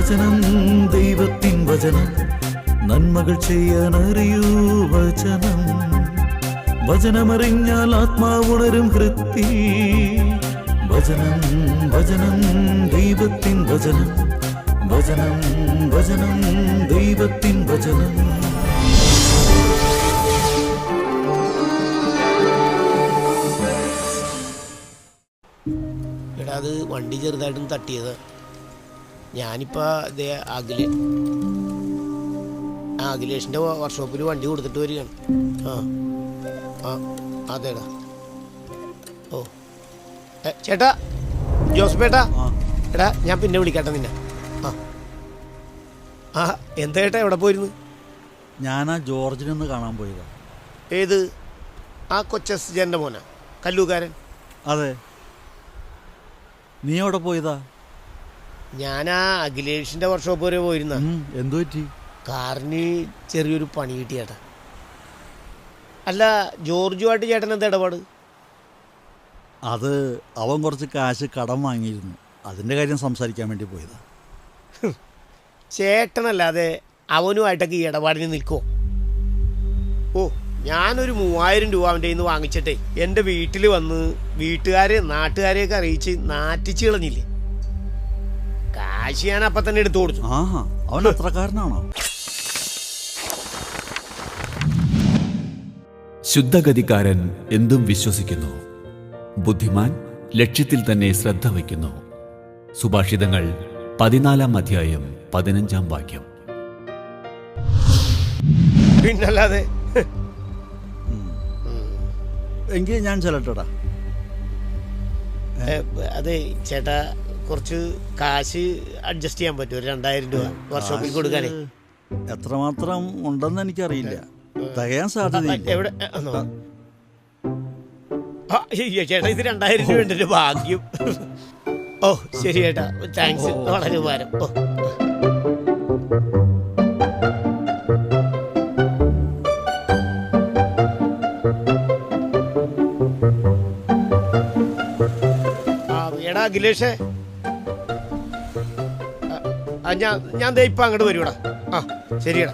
വചനം ദൈവത്തിൻ വചനം നന്മകൾ ചെയ്യാനറിയൂ വചനം. വചനമറിഞ്ഞാൽ ആത്മാവുണരും ഹൃത്തിൽ. വചനം വചനം ദൈവത്തിൻ വചനം. വചനം വചനം ദൈവത്തിൻ വചനം. എടാ അത് വണ്ടി ചെറുതായിട്ടും തട്ടിയത്. ഞാനിപ്പോൾ അതേ അഖിലേഷിൻ്റെ വർക്ക്ഷോപ്പിൽ വണ്ടി കൊടുത്തിട്ട് വരികയാണ്. ആ ആ അതേടാ. ഓ ചേട്ടാ, ജോസഫേട്ടാ, എടാ ഞാൻ പിന്നെ വിളിക്കാട്ടെ നിന്നെ. ആ ആ എന്താ ചേട്ടാ എവിടെ പോയിരുന്നു? ഞാനാ ജോർജിനൊന്ന് കാണാൻ പോയതാ. ഏത്? ആ കൊച്ചൻ്റെ മോനാ, കല്ലൂക്കാരൻ? അതെ. നീ എവിടെ പോയതാ? ഞാനാ അഖിലേഷിൻ്റെ വർക്ക്ഷോപ്പ് വരെ പോയിരുന്ന. എന്തു പറ്റി? കാറിന് ചെറിയൊരു പണി കിട്ടിയേട്ടാ. അല്ല, ജോർജുമായിട്ട് ചേട്ടൻ എന്താ ഇടപാട്? അത് അവൻ കുറച്ച് കാശ് കടം വാങ്ങിയിരുന്നു, അതിൻ്റെ കാര്യം സംസാരിക്കാൻ വേണ്ടി പോയതാ. ചേട്ടനല്ലാതെ അവനുമായിട്ടൊക്കെ ഈ ഇടപാടിന് നിൽക്കുമോ? ഓ, ഞാനൊരു 3000 രൂപ അവൻ്റെ കയ്യിൽ നിന്ന് വാങ്ങിച്ചിട്ടേ എൻ്റെ വീട്ടിൽ വന്ന് വീട്ടുകാരെ നാട്ടുകാരെയൊക്കെ അറിയിച്ച് നാറ്റിച്ച് കളഞ്ഞില്ലേ. കാശ് ഞാൻ അപ്പം തന്നെ എടുത്തു കൊടുത്തു. ആഹാ, അവൻ അത്രക്കാരനാണോ? ശുദ്ധഗതിക്കാരൻ എന്തും വിശ്വസിക്കുന്നു, ബുദ്ധിമാൻ ലക്ഷ്യത്തിൽ തന്നെ ശ്രദ്ധ വയ്ക്കുന്നു. സുഭാഷിതങ്ങൾ 14-ാം അധ്യായം 15-ാം വാക്യം. പിന്നല്ലാതെ. എങ്കിൽ ഞാൻ ചെല്ലട്ടോടാ. അതെ ചേട്ടാ, കുറച്ച് കാശ് അഡ്ജസ്റ്റ് ചെയ്യാൻ പറ്റുമോ? 2000 രൂപ വർക്ക്ഷോപ്പിൽ കൊടുക്കാനേ. എത്രമാത്രം ഉണ്ടെന്ന് എനിക്കറിയില്ല, തികയാൻ സാധ്യതയില്ല. എവിടെ? ചേട്ടാ, ഇത് 2000 രൂപ ഉണ്ട്, ഒരു ഭാഗ്യം. ഓ ശരി ചേട്ടാ, താങ്ക്സ്, വളരെ ഉപകാരം. ഓ എടാ അഖിലേഷേ, ഞാൻ ദേ ഇപ്പം അങ്ങോട്ട് വരൂടാ. ആ ശരിയടാ.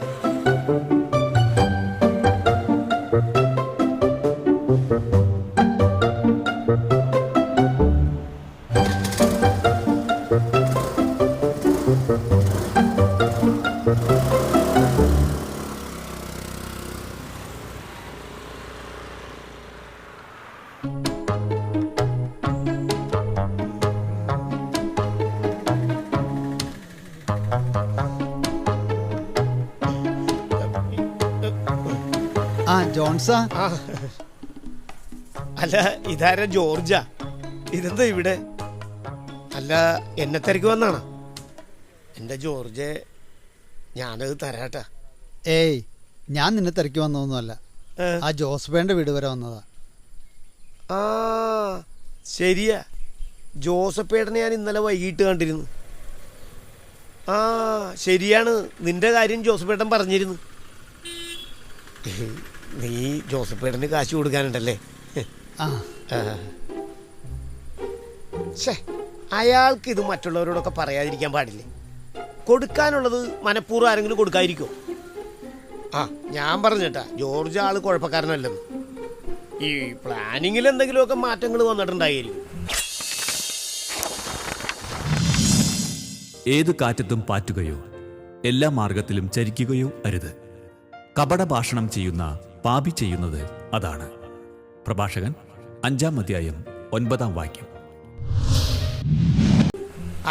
ജോൺസാ? അല്ല, ഇതാരാ? ജോർജാ? ഇതെന്താ ഇവിടെ? അല്ല, എന്നെ തിരക്ക് വന്നാണ്? എൻ്റെ ജോർജ്, ഞാനത് തരാട്ടാ. ഏയ്, ഞാൻ നിന്നെ തിരക്കി വന്നതൊന്നുമല്ല. ആ ജോസഫേൻ്റെ വീട് വരെ വന്നതാ. ആ ശരിയാ, ജോസഫേട്ടനെ ഞാൻ ഇന്നലെ വൈകിട്ട് കണ്ടിരുന്നു. ആ ശരിയാണ്, നിന്റെ കാര്യം ജോസഫേട്ടൻ പറഞ്ഞിരുന്നു. നീ ജോസഫേട്ടന് കാശ് കൊടുക്കാനുണ്ടല്ലേ? അയാൾക്ക് ഇത് മറ്റുള്ളവരോടൊക്കെ പറയാതിരിക്കാൻ പാടില്ലേ? കൊടുക്കാനുള്ളത് മനഃപൂർവ്വം ആരെങ്കിലും കൊടുക്കാതിരിക്കോ? ആ ഞാൻ പറഞ്ഞേട്ടാ, ജോർജ് ആള് കുഴപ്പക്കാരനല്ലെന്ന്. ഈ പ്ലാനിങ്ങിൽ എന്തെങ്കിലുമൊക്കെ മാറ്റങ്ങൾ വന്നിട്ടുണ്ടായിരിക്കും. ഏതു കാറ്റത്തും പാറ്റുകയോ എല്ലാ മാർഗത്തിലും ചരിക്കുകയോ അരുത്. കപട ഭാഷണം ചെയ്യുന്ന പാപി ചെയ്യുന്നത് അതാണ്. പ്രഭാഷകൻ 5-ാം അധ്യായം 9-ാം വാക്യം.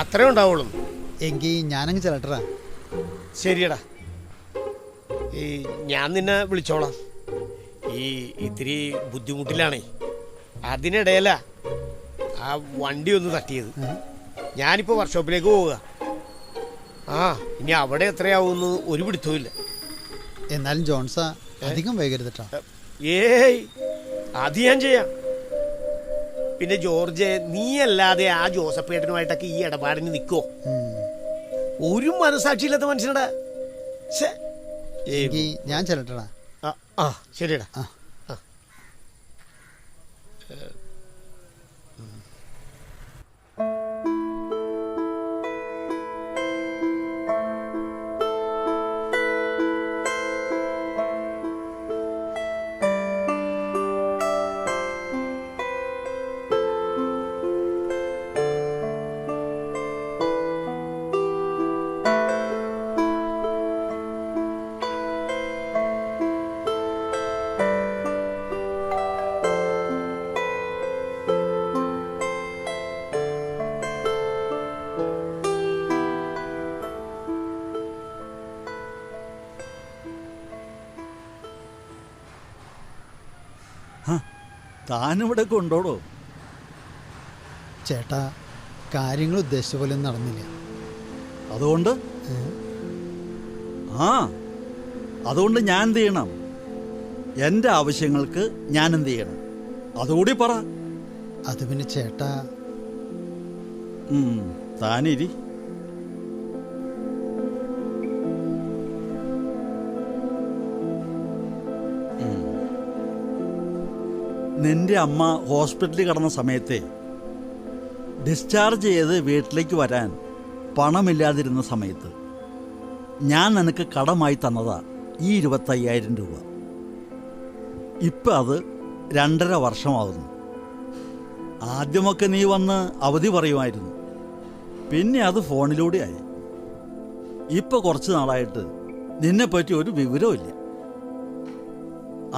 അത്രേ ഉണ്ടാവുള്ളൂ. എങ്കിൽ ഞാനങ്ങ് ചെല്ലട്ടാ. ശരിയടാ, ഈ ഞാൻ നിന്നെ വിളിച്ചോളാം. ഈ ഇത്തിരി ബുദ്ധിമുട്ടിലാണേ, അതിനിടയില ആ വണ്ടി ഒന്ന് തട്ടിയത്. ഞാനിപ്പോൾ വർക്ക്ഷോപ്പിലേക്ക് പോവുക. ആ ഇനി അവിടെ എത്രയാവുമെന്ന് ഒരു പിടുത്തവുമില്ല. എന്നാലും ജോൺസാ, അധികം വൈകരുതട്ടാ. ഏയ്, അത് ഞാൻ ചെയ്യാം. പിന്നെ ജോർജ്, നീ അല്ലാതെ ആ ജോസഫേട്ടനുമായിട്ടൊക്കെ ഈ ഇടപാടിന് നിൽക്കുമോ? ഒരു മനസാക്ഷിയില്ലാത്ത മനുഷ്യനടാ. ഞാൻ ചെല്ലട്ടടാ. ആ ശരിയടാ. താനിവിടെ കൊണ്ടോടോ? ചേട്ടാ, കാര്യങ്ങൾ ഉദ്ദേശിച്ച പോലെ ഒന്നും നടന്നില്ല. അതുകൊണ്ട് അതുകൊണ്ട് ഞാൻ എന്ത് ചെയ്യണം? എൻ്റെ ആവശ്യങ്ങൾക്ക് ഞാൻ എന്ത് ചെയ്യണം? അതുകൂടി പറ. അത് പിന്നെ ചേട്ടാ, താനിരി. നിന്റെ അമ്മ ഹോസ്പിറ്റലിൽ കിടന്ന സമയത്തെ ഡിസ്ചാർജ് ചെയ്ത് വീട്ടിലേക്ക് വരാൻ പണമില്ലാതിരുന്ന സമയത്ത് ഞാൻ നിനക്ക് കടമായി തന്നതാ ഈ 25,000 രൂപ. ഇപ്പം അത് 2.5 വർഷമാകുന്നു. ആദ്യമൊക്കെ നീ വന്ന് അവധി പറയുമായിരുന്നു, പിന്നെ അത് ഫോണിലൂടെയായി. ഇപ്പം കുറച്ച് നാളായിട്ട് നിന്നെപ്പറ്റി ഒരു വിവരവും ഇല്ല.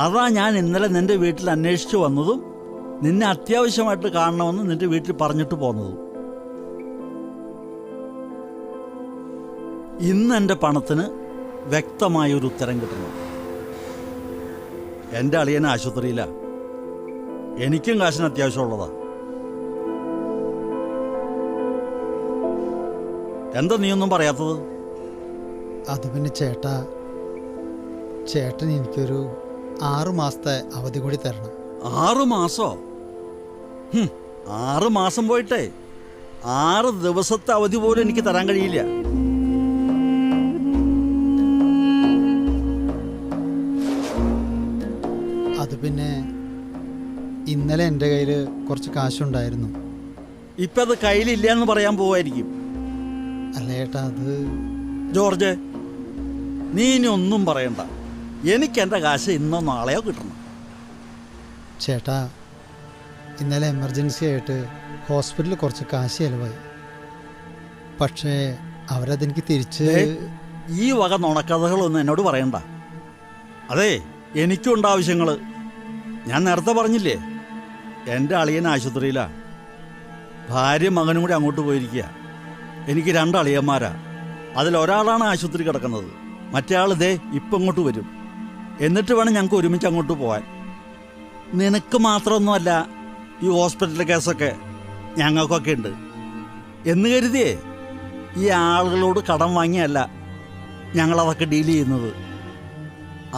അതാ ഞാൻ ഇന്നലെ നിന്റെ വീട്ടിൽ അന്വേഷിച്ചു വന്നതും നിന്നെ അത്യാവശ്യമായിട്ട് കാണണമെന്ന് നിന്റെ വീട്ടിൽ പറഞ്ഞിട്ട് പോന്നതും. ഇന്ന് എൻ്റെ പണത്തിന് വ്യക്തമായൊരു ഉത്തരം കിട്ടണം. എൻ്റെ അളിയൻ ആശുപത്രിയിലാ, എനിക്കും കാശിന് അത്യാവശ്യമുള്ളതാ. എന്താ നീയൊന്നും പറയാത്തത്? അത് പിന്നെ ചേട്ടാ, ചേട്ടൻ എനിക്കൊരു 6 മാസത്തെ അവധി കൂടി തരണം. 6 മാസോ? 6 മാസം പോയിട്ടേ 6 ദിവസത്തെ അവധി പോലും എനിക്ക് തരാൻ കഴിയില്ല. അത് പിന്നെ ഇന്നലെ എൻ്റെ കയ്യിൽ കുറച്ച് കാശുണ്ടായിരുന്നു. ഇപ്പം അത് കയ്യിലില്ല എന്ന് പറയാൻ പോവായിരിക്കും. അല്ല ചേട്ടാ, അത് ജോർജ്, നീ ഇനി ഒന്നും പറയണ്ട. എനിക്ക് എൻ്റെ കാശ് ഇന്നോ നാളെയോ കിട്ടണം. ചേട്ടാ, ഇന്നലെ എമർജൻസി ആയിട്ട് ഹോസ്പിറ്റലിൽ കുറച്ച് കാശ് ചിലവായി. പക്ഷേ അവരതെനിക്ക് തിരിച്ച്... ഈ വക നുണക്കഥകളൊന്നും എന്നോട് പറയണ്ട. അതെ, എനിക്കുണ്ട് ആവശ്യങ്ങൾ. ഞാൻ നേരത്തെ പറഞ്ഞില്ലേ, എൻ്റെ അളിയൻ ആശുപത്രിയിലാണ്. ഭാര്യ മകനും കൂടി അങ്ങോട്ട് പോയിരിക്കുക. എനിക്ക് 2 അളിയന്മാരാ. അതിലൊരാളാണ് ആശുപത്രി കിടക്കുന്നത്, മറ്റേ ആൾ ഇതേ ഇപ്പം ഇങ്ങോട്ട് വരും. എന്നിട്ട് വേണം ഞങ്ങൾക്ക് ഒരുമിച്ച് അങ്ങോട്ട് പോകാൻ. നിനക്ക് മാത്രമൊന്നുമല്ല ഈ ഹോസ്പിറ്റലിലെ കേസൊക്കെ, ഞങ്ങൾക്കൊക്കെ ഉണ്ട് എന്ന് കരുതിയേ ഈ ആളുകളോട് കടം വാങ്ങിയല്ല ഞങ്ങളതൊക്കെ ഡീൽ ചെയ്യുന്നത്.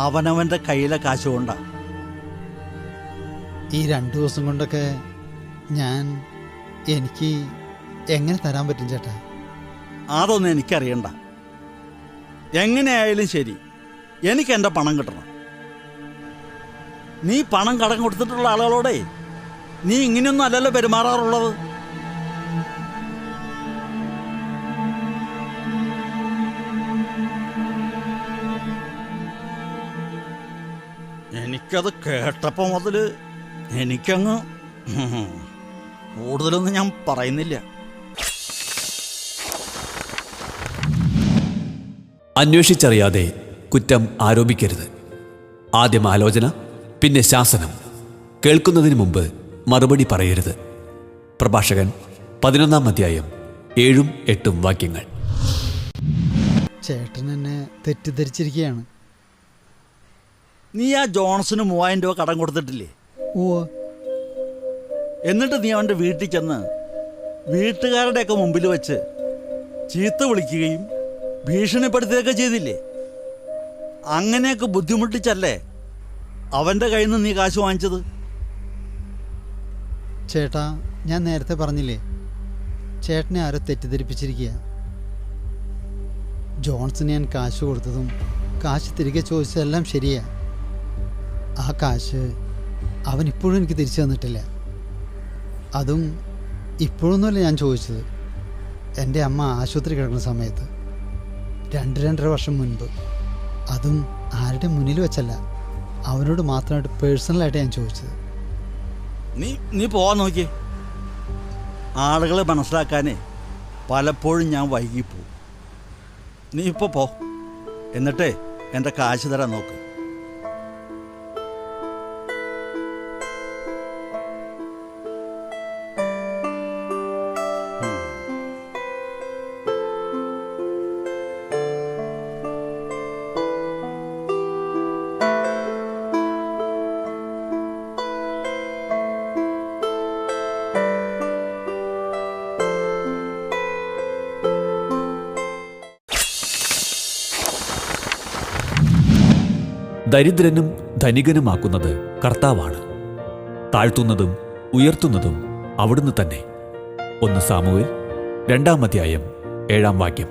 അവനവൻ്റെ കയ്യിലെ കാശ് കൊണ്ടാണ്. ഈ 2 ദിവസം കൊണ്ടൊക്കെ എനിക്ക് എങ്ങനെ തരാൻ പറ്റും ചേട്ടാ? അതൊന്നും എനിക്കറിയണ്ട. എങ്ങനെയായാലും ശരി, എനിക്ക് എൻ്റെ പണം കിട്ടണം. നീ പണം കടം കൊടുത്തിട്ടുള്ള ആളുകളോടെ നീ ഇങ്ങനെയൊന്നും അല്ലല്ലോ പെരുമാറാറുള്ളത്. എനിക്കത് കേട്ടപ്പോൾ മുതൽ എനിക്കങ്ങ് കൂടുതലൊന്നും ഞാൻ പറയുന്നില്ല. അന്വേഷിച്ചറിയാതെ കുറ്റം ആരോപിക്കരുത്. ആദ്യം ആലോചന, പിന്നെ ശാസനം. കേൾക്കുന്നതിന് മുമ്പ് മറുപടി പറയരുത്. പ്രഭാഷകൻ 11-ാം അധ്യായം 7-8 വാക്യങ്ങൾ. ചേട്ടൻ എന്നെ തെറ്റിദ്ധരിച്ചിരിക്കുകയാണ്. നീ ആ ജോൺസിന് 3000 രൂപ കടം കൊടുത്തിട്ടില്ലേ? ഓ, എന്നിട്ട് നീ അവൻ്റെ വീട്ടിൽ ചെന്ന് വീട്ടുകാരുടെയൊക്കെ മുമ്പിൽ വെച്ച് ചീത്ത വിളിക്കുകയും ഭീഷണിപ്പെടുത്തുകയൊക്കെ ചെയ്തില്ലേ? അങ്ങനെയൊക്കെ ബുദ്ധിമുട്ടിച്ചല്ലേ അവൻ്റെ കയ്യിൽ നിന്ന് നീ കാശ് വാങ്ങിച്ചത്? ചേട്ടാ, ഞാൻ നേരത്തെ പറഞ്ഞില്ലേ, ചേട്ടനെ ആരോ തെറ്റിദ്ധരിപ്പിച്ചിരിക്കുക. ജോൺസിന് ഞാൻ കാശ് കൊടുത്തതും കാശ് തിരികെ ചോദിച്ചതെല്ലാം ശരിയാ. ആ കാശ് അവൻ ഇപ്പോഴും എനിക്ക് തിരിച്ചു തന്നിട്ടില്ല. അതും ഇപ്പോഴൊന്നുമല്ല ഞാൻ ചോദിച്ചത്, എൻ്റെ അമ്മ ആശുപത്രി കിടക്കുന്ന സമയത്ത് 2-2.5 വർഷം മുൻപ്. അതും ആരുടെ മുന്നിൽ വെച്ചല്ല, അവനോട് മാത്രമായിട്ട് പേഴ്സണലായിട്ട് ഞാൻ ചോദിച്ചത്. നീ പോവാൻ നോക്കി. ആളുകളെ മനസ്സിലാക്കാനേ പലപ്പോഴും ഞാൻ വൈകിപ്പോവും. നീ ഇപ്പോൾ പോ, എന്നിട്ടേ എൻ്റെ കാശ് തരാൻ നോക്ക്. ദരിദ്രനും ധനികനുമാക്കുന്നത് കർത്താവാണ്. താഴ്ത്തുന്നതും ഉയർത്തുന്നതും അവിടുന്ന് തന്നെ. 1 സാമുവേൽ 2-ാം അധ്യായം 7-ാം വാക്യം.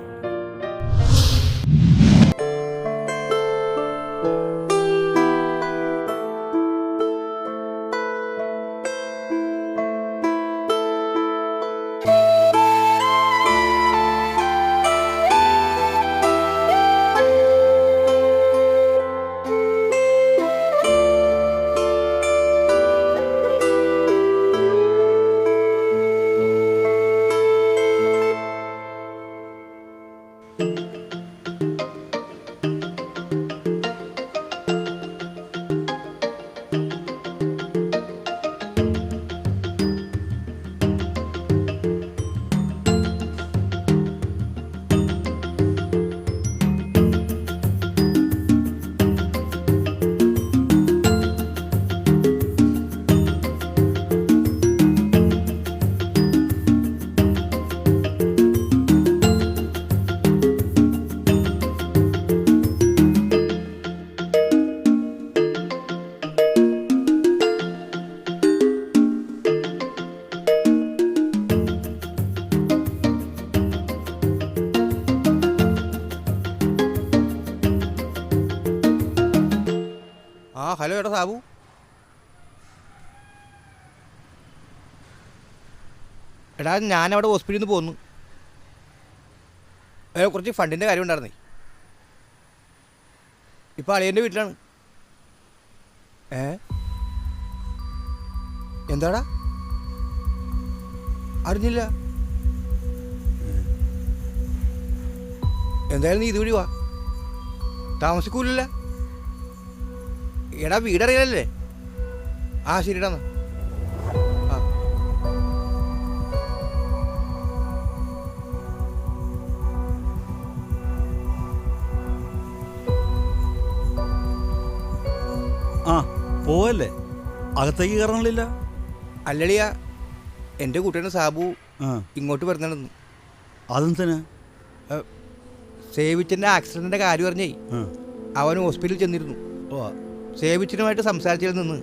ഹലോ ഏട്ടാ സാബു. എടാ ഞാനവിടെ ഹോസ്പിറ്റലിൽ നിന്ന് പോന്നു. കുറച്ച് ഫണ്ടിൻ്റെ കാര്യം ഉണ്ടായിരുന്നേ. ഇപ്പോൾ അളിയൻ്റെ വീട്ടിലാണ്. എന്താടാ അറിഞ്ഞില്ല? എന്തായാലും നീ ഇതുവഴി വാ, താമസിക്കൂലല്ല. എടാ വീടറിയാലല്ലേ? ആ ശരിടാ. ആ ആ പോവല്ലേ, അകത്തേക്ക് കയറണില്ല. അല്ലളിയാ, എൻ്റെ കൂട്ടുകാരൻ സാബു ആ ഇങ്ങോട്ട് വരുന്നുണ്ടെന്ന്. അതെന്തിനാ? സേവിച്ചൻ്റെ ആക്സിഡൻറ്റിൻ്റെ കാര്യം പറഞ്ഞേ അവൻ ഹോസ്പിറ്റലിൽ ചെന്നിരുന്നു. ഓ സേവിച്ചനുമായിട്ട് സംസാരിച്ചതിൽ നിന്ന്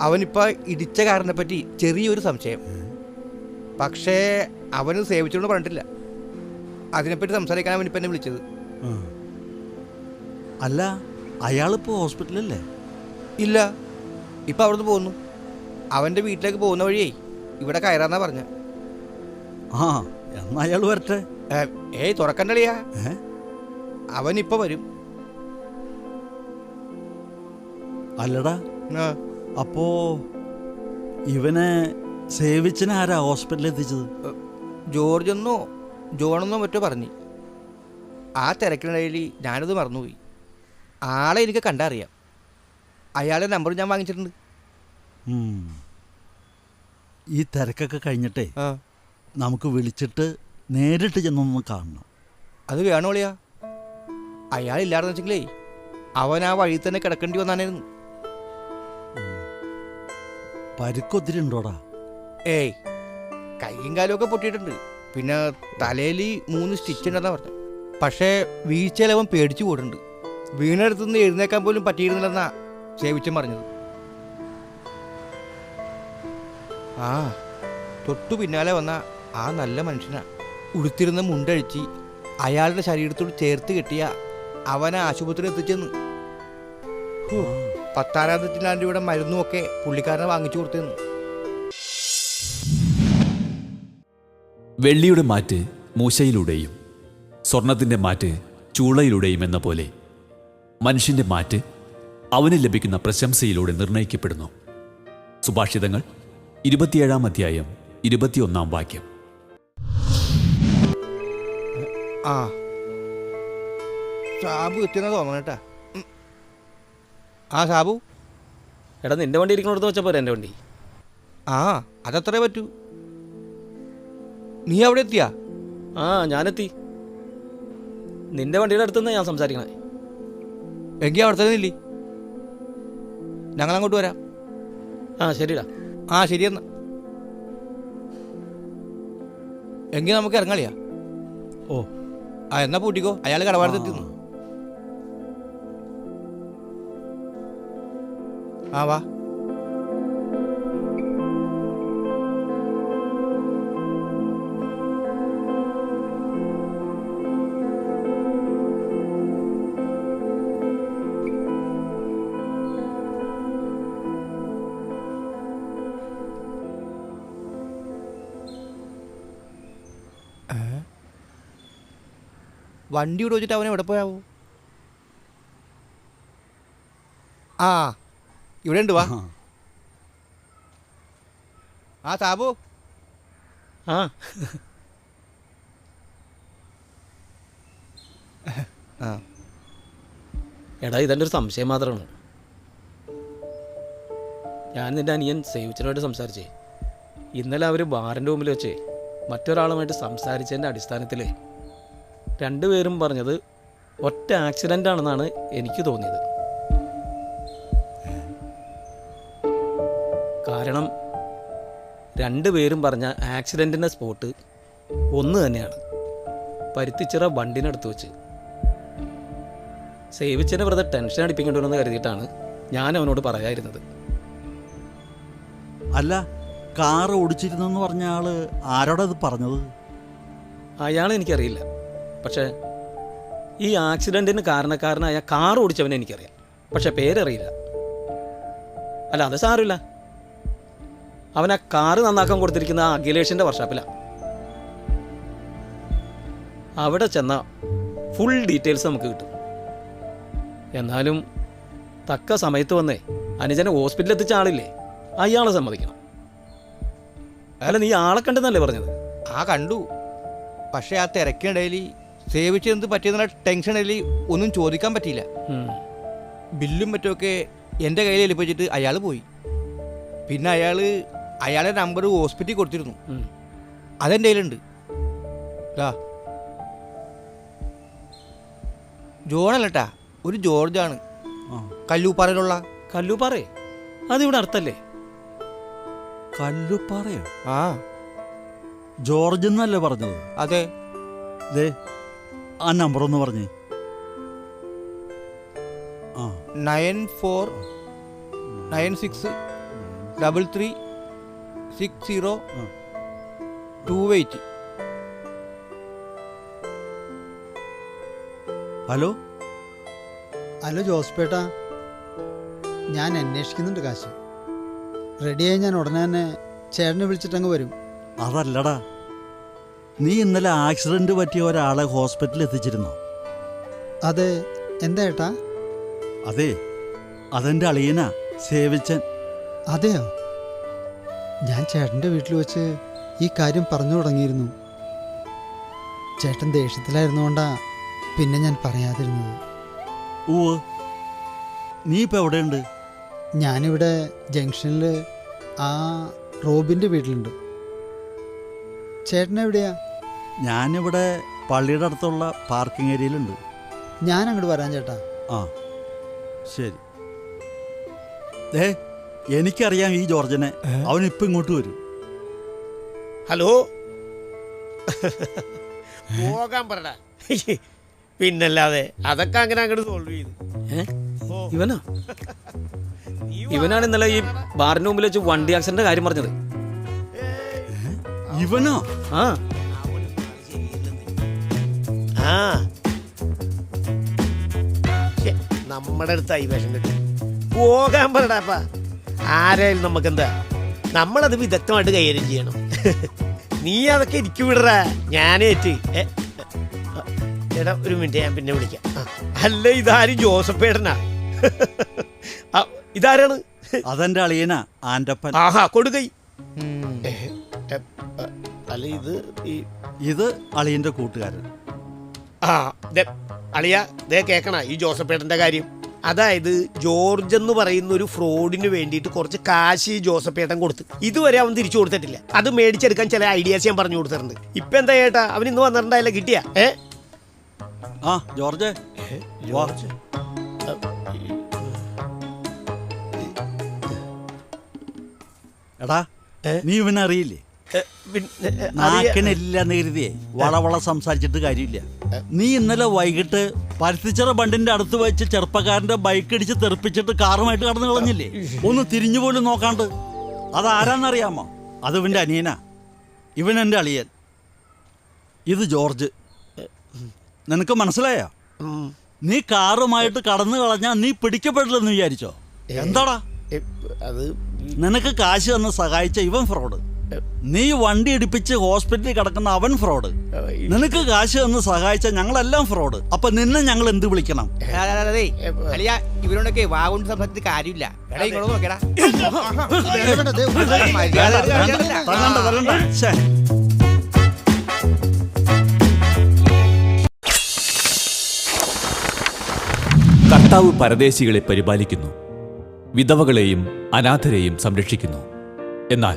അവനിപ്പോൾ ഇടിച്ച കാറിനെ പറ്റി ചെറിയൊരു സംശയം. പക്ഷേ അവന് സേവിച്ചോണ്ട് പറഞ്ഞിട്ടില്ല. അതിനെപ്പറ്റി സംസാരിക്കാൻ അവനിപ്പോൾ എന്നെ വിളിച്ചത്. അല്ല, അയാളിപ്പോൾ ഹോസ്പിറ്റലല്ലേ? ഇല്ല, ഇപ്പം അവിടുന്ന് പോകുന്നു. അവൻ്റെ വീട്ടിലേക്ക് പോകുന്ന വഴിയേ ഇവിടെ കയറാന്നാ പറഞ്ഞ. ആ എന്നാ അയാൾ വരട്ടെ. ഏയ് തുറക്കണ്ടളിയാ, അവനിപ്പോൾ വരും. അല്ലടാ, അപ്പോ ഇവനെ സേവിച്ചിനെ ആരാ ഹോസ്പിറ്റലിൽ എത്തിച്ചത്? ജോർജെന്നോ ജോണെന്നോ മറ്റോ പറഞ്ഞു. ആ തിരക്കിനിടയിൽ ഞാനത് മറന്നുപോയി. ആളെ എനിക്ക് കണ്ടറിയാം. അയാളുടെ നമ്പർ ഞാൻ വാങ്ങിച്ചിട്ടുണ്ട്. ഈ തിരക്കൊക്കെ കഴിഞ്ഞിട്ടേ നമുക്ക് വിളിച്ചിട്ട് നേരിട്ട് ചെന്നൊന്ന് കാണണം. അത് വേണോളിയാ. അയാളില്ലാന്ന് വെച്ചെങ്കിലേ അവൻ ആ വഴിയിൽ തന്നെ കിടക്കേണ്ടി വന്നാനായിരുന്നു. പരിക്കൊത്തിരി ഉണ്ടോടാ? ഏയ്, കൈയും കാലും ഒക്കെ പൊട്ടിയിട്ടുണ്ട്. പിന്നെ തലയിൽ 3 സ്റ്റിച്ച് ഉണ്ടെന്നാ പറഞ്ഞത്. പക്ഷേ വീഴ്ചയിൽ അവൻ പേടിച്ചു പോയിട്ടുണ്ട്. വീണെടുത്തുനിന്ന് എഴുന്നേക്കാൻ പോലും പറ്റിയിരുന്നില്ലെന്നാ സേവിച്ചൻ പറഞ്ഞത്. ആ തൊട്ടു പിന്നാലെ വന്ന ആ നല്ല മനുഷ്യനാ. ഉടുത്തിരുന്ന മുണ്ടഴിച്ച് അയാളുടെ ശരീരത്തോട് ചേർത്ത് കെട്ടിയ അവനെ ആശുപത്രിയിൽ എത്തിച്ചെന്ന്. 10,000 നൂറ്റാണ്ടിയുടെ മരുന്നുമൊക്കെ പുള്ളിക്കാരനെ വാങ്ങിച്ചു കൊടുത്തെന്ന്. വെള്ളിയുടെ മാറ്റ് മൂശയിലൂടെയും സ്വർണത്തിൻ്റെ മാറ്റ് ചൂളയിലൂടെയും എന്ന പോലെ മനുഷ്യൻ്റെ മാറ്റ് അവന് ലഭിക്കുന്ന പ്രശംസയിലൂടെ നിർണയിക്കപ്പെടുന്നു. സുഭാഷിതങ്ങൾ 27-ാം അധ്യായം 21-ാം വാക്യം. ആ സാബു എത്തിയെന്നാ തോന്നണേട്ടാ. ആ സാബു, എടാ നിന്റെ വണ്ടി ഇരിക്കണോടത്ത് വെച്ചാൽ പോരെ എൻ്റെ വണ്ടി? ആ അതത്രേ പറ്റൂ. നീ അവിടെ എത്തിയാ? ആ ഞാനെത്തി. നിന്റെ വണ്ടിയുടെ അടുത്തുനിന്ന് ഞാൻ സംസാരിക്കണേ. എങ്കിൽ അവിടെ തന്നെ ഇല്ലേ, ഞങ്ങളങ്ങോട്ട് വരാം. ആ ശരിടാ. ആ ശരിയെന്നാ. എങ്കിൽ നമുക്ക് ഇറങ്ങാളിയാ. ഓ ആ എന്നാ പൂട്ടിക്കോ, അയാൾ കടവാടത്തെത്തിന്നു. ആ വാ. വണ്ടി ഇവിടെ വെച്ചിട്ട് അവൻ എവിടെ പോയാവോ? ആ ഇവിടെ ഉണ്ട്, വാ. ആ സാബു. ആ ആ എടാ, ഇതെൻ്റെ ഒരു സംശയം മാത്രമാണ്. ഞാൻ നിൻ്റെ അനിയൻ സേവിച്ചനുമായിട്ട് സംസാരിച്ചേ. ഇന്നലെ അവർ ബാറിൻ്റെ മുമ്പിൽ വെച്ചേ മറ്റൊരാളുമായിട്ട് സംസാരിച്ചതിൻ്റെ അടിസ്ഥാനത്തിൽ രണ്ടുപേരും പറഞ്ഞത് ഒറ്റ ആക്സിഡൻ്റ് ആണെന്നാണ് എനിക്ക് തോന്നിയത്. കാരണം രണ്ടുപേരും പറഞ്ഞ ആക്സിഡൻറ്റിൻ്റെ സ്പോട്ട് ഒന്ന് തന്നെയാണ്, പരുത്തിച്ചിറ വണ്ടിനടുത്ത് വെച്ച്. സേവിച്ചനെ വെറുതെ ടെൻഷൻ അടിപ്പിക്കേണ്ടതെന്ന് കരുതിയിട്ടാണ് ഞാൻ അവനോട് പറയാതിരുന്നത്. അല്ല, കാർ ഓടിച്ചിരുന്നെന്ന് പറഞ്ഞ ആള് ആരോടാ ഇത് പറഞ്ഞത്? അയാളെ എനിക്കറിയില്ല, പക്ഷേ ഈ ആക്സിഡൻറ്റിന് കാരണക്കാരനായ കാർ ഓടിച്ചവനെ എനിക്കറിയാം, പക്ഷെ പേരറിയില്ല. അല്ല, അത് സാരമില്ല. അവൻ ആ കാറ് നന്നാക്കാൻ കൊടുത്തിരിക്കുന്ന ആ അഖിലേഷിൻ്റെ വർക്ക്ഷോപ്പിലാണ്. അവിടെ ചെന്ന ഫുൾ ഡീറ്റെയിൽസ് നമുക്ക് കിട്ടും. എന്നാലും തക്ക സമയത്ത് വന്നേ അനുജനെ ഹോസ്പിറ്റലിൽ എത്തിച്ച ആളില്ലേ, അയാളെ സമ്മതിക്കണം. അല്ല, നീ ആളെ കണ്ടെന്നല്ലേ പറഞ്ഞത്? ആ കണ്ടു. പക്ഷേ ആ തിരക്കിനിടയിൽ സേവിച്ചെന്ത് പറ്റിയെന്നുള്ള ടെൻഷനിൽ ഒന്നും ചോദിക്കാൻ പറ്റിയില്ല. ബില്ലും മറ്റുമൊക്കെ എൻ്റെ കയ്യിൽ ഏൽപ്പിച്ചിട്ട് അയാൾ പോയി. പിന്നെ അയാളുടെ നമ്പർ ഹോസ്പിറ്റലിൽ കൊടുത്തിരുന്നു, അതെൻ്റെ കയ്യിലുണ്ട്. ജോണല്ലട്ടാ, ഒരു ജോർജാണ്, കല്ലൂപ്പാറയിലുള്ള. കല്ലൂപ്പാറേ? അതിവിടെ അടുത്തല്ലേ? കല്ലുപ്പാറയോ? ആ ജോർജ് എന്നല്ലേ പറഞ്ഞത്? അതെ. ദേ ആ നമ്പർ ഒന്ന് പറഞ്ഞേ. 9496336028. ഹലോ ഹലോ ജോസ്പേട്ടാ, ഞാൻ അന്വേഷിക്കുന്നുണ്ട് കാശ്. റെഡിയായി ഞാൻ ഉടനെ തന്നെ ചേട്ടനെ വിളിച്ചിട്ടങ്ങ് വരും. അതല്ലടാ, നീ ഇന്നലെ ആക്സിഡന്റ് പറ്റിയ ഒരാളെ ഹോസ്പിറ്റലിൽ എത്തിച്ചിരുന്നോ? അതെ, എന്താ ഏട്ടാ? അതെ, അതെൻ്റെ അളിയനാ, സേവിച്ചൻ. അതെയോ? ഞാൻ ചേട്ടൻ്റെ വീട്ടിൽ വെച്ച് ഈ കാര്യം പറഞ്ഞു തുടങ്ങിയിരുന്നു. ചേട്ടൻ ദേഷ്യത്തിലായിരുന്നുകൊണ്ടാ പിന്നെ ഞാൻ പറയാതിരുന്നത്. ഓ, നീ ഇപ്പം എവിടെയുണ്ട്? ഞാനിവിടെ ജംഗ്ഷനിൽ ആ റോബിൻ്റെ വീട്ടിലുണ്ട്. ചേട്ടൻ എവിടെയാ? ഞാനിവിടെ പള്ളിയുടെ അടുത്തുള്ള പാർക്കിംഗ് ഏരിയയിലുണ്ട്. ഞാൻ അങ്ങോട്ട് വരാൻ ചേട്ടാ. ആ ശരി. എനിക്കറിയാം ഈ ജോർജിനെ, അവനിപ്പം ഇങ്ങോട്ട് വരും. ഹലോ, പോകാൻ പറടാ. പിന്നല്ലാതെ അതൊക്കെ അങ്ങനെ അങ്ങോട്ട് സോൾവ് ചെയ്തു. ഇവനാ? ഇവനാണ് ഇന്നലെ ഈ ബാറിന് മുമ്പിൽ വെച്ച് വണ്ടി ആക്സിഡന്റ് കാര്യം പറഞ്ഞത്. ഇവനോ? ആ ആ നമ്മുടെ അടുത്തായി വേഷം കിട്ടും. പോകാൻ പറടാപ്പാ. ആരായാലും നമുക്കെന്താ, നമ്മളത് വിദഗ്ധമായിട്ട് കൈകാര്യം ചെയ്യണം. നീ അതൊക്കെ എനിക്ക് വിടറാ, ഞാനേറ്റ്. എടാ ഒരു മിനിറ്റ്, ഞാൻ പിന്നെ വിളിക്കാം. അല്ല, ഇതാരും ജോസഫേടനാ? ഇതാരാണ്? അതെന്റെ അളിയനാ, ആൻ്റപ്പൻ. ആഹാ, കൊടുകൈ. അല്ല, ഇത് അളിയന്റെ കൂട്ടുകാരൻ. ആ അളിയ, ദേ കേക്കണ ഈ ജോസഫേട്ടന്റെ കാര്യം. അതായത് ജോർജ് എന്ന് പറയുന്ന ഒരു ഫ്രോഡിന് വേണ്ടിയിട്ട് കുറച്ച് കാശ് ജോസഫേട്ടൻ കൊടുത്ത് ഇതുവരെ അവൻ തിരിച്ചു കൊടുത്തിട്ടില്ല. അത് മേടിച്ചെടുക്കാൻ ചില ഐഡിയാസ് ഞാൻ പറഞ്ഞു കൊടുത്തിട്ടുണ്ട്. ഇപ്പൊ എന്താ ചേട്ടാ, അവൻ ഇന്ന് വന്നിട്ടുണ്ടായില്ല, കിട്ടിയാ? ആ ജോർജ്, ജോർജ് എടാ, നീ ഇവനറിയില്ലേ? നാക്കനില്ല കരുതിയേ വളവള സംസാരിച്ചിട്ട് കാര്യമില്ല. നീ ഇന്നലെ വൈകിട്ട് പരുത്തിച്ചിറ ബണ്ടിന്റെ അടുത്ത് വെച്ച് ചെറുപ്പക്കാരന്റെ ബൈക്ക് ഇടിച്ച് തെറിപ്പിച്ചിട്ട് കാറുമായിട്ട് കടന്നു കളഞ്ഞില്ലേ? ഒന്ന് തിരിഞ്ഞു പോലും നോക്കാണ്ട്. അതാരാന്നറിയാമോ? അത് ഇവന്റെ അനിയനാ. ഇവൻ എൻ്റെ അളിയൻ. ഇത് ജോർജ്. നിനക്ക് മനസ്സിലായോ? നീ കാറുമായിട്ട് കടന്നു കളഞ്ഞാൽ നീ പിടിക്കപ്പെടില്ലെന്ന് വിചാരിച്ചോ? എന്താടാ അത് നിനക്ക് കാശ് തന്ന് സഹായിച്ച ഇവൻ ഫ്രോഡ്. നീ വണ്ടി ഇടിപ്പിച്ച് ഹോസ്പിറ്റലിൽ കിടക്കുന്ന അവൻ ഫ്രോഡ്. നിനക്ക് കാശ് തന്ന് സഹായിച്ച ഞങ്ങളെല്ലാം ഫ്രോഡ്. അപ്പൊ നിന്നെ ഞങ്ങൾ എന്ത് വിളിക്കണം? അതെ അളിയ, ഇവരോടൊക്കെ വാ കൊണ്ട് സംസാരിച്ചിട്ട് കാര്യമില്ല. എടാ ഇങ്ങോട്ട് നോക്കടാ. തല്ലണ്ട, തല്ലണ്ട. ശ്ശേ. കർത്താവ് പരദേശികളെ പരിപാലിക്കുന്നു, വിധവകളെയും അനാഥരെയും സംരക്ഷിക്കുന്നു. എന്നാൽ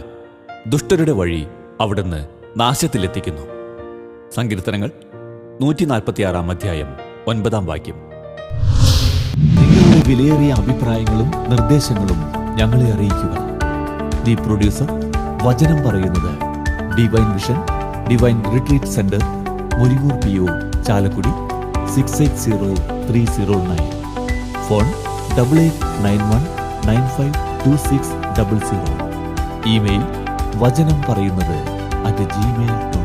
ദുഷ്ടരുടെ വഴി അവിടുന്ന് നാശത്തിലെത്തിക്കുന്നു. സങ്കീർത്തനങ്ങൾ 146 അധ്യായം 9 വാക്യം. നിങ്ങളുടെ വിലയേറിയ അഭിപ്രായങ്ങളും നിർദ്ദേശങ്ങളും ഞങ്ങളെ അറിയിക്കുക. ദി പ്രൊഡ്യൂസർ, വചനം പറയുന്നത്, divine vision, divine retreat centre, Muringoor PO, Chalakudy 680309. Phone 8891952600. Email വചനം പറയുന്നത് @gmail.com.